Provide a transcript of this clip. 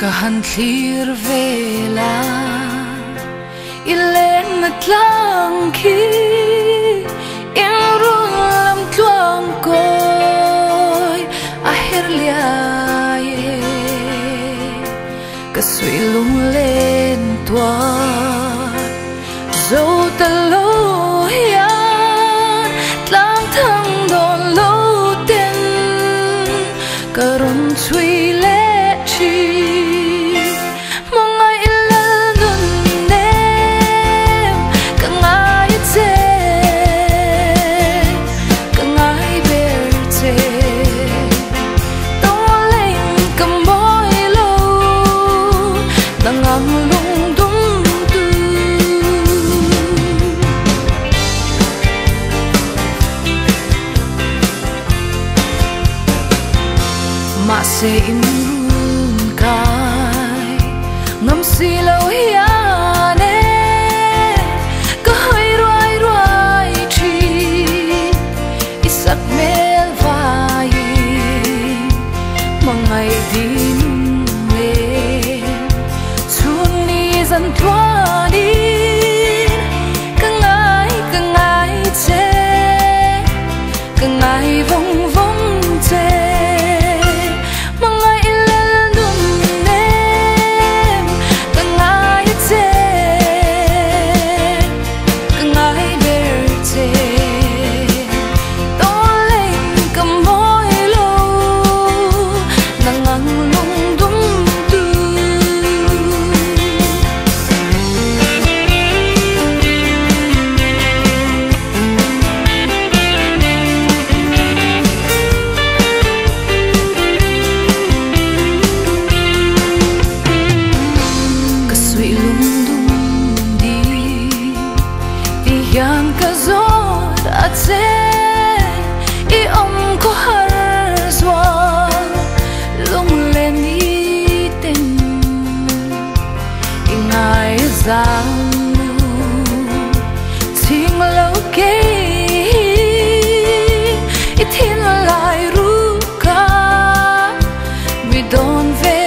kahan thlir vela ilen matlang khi in rulam tuang koi ahir liaye kasui lung lên tua dâu talo hian tlang thang don lo ten karon chui le chi mongai ilal nun nem kangai te kangai berte tong leng kamboy lo nangang lung dum tu ma se in ngắm xì lâu hiane có hơi ruai ruai chi isat mel vai mà ngày đi nung lên chuan ni dân thoa đi cả ngài che cả ngài vong vong che yang kazor atse I om ko har zwan lung len I ten I ngai zang ting lo ke I tin lai ru ka mi don ve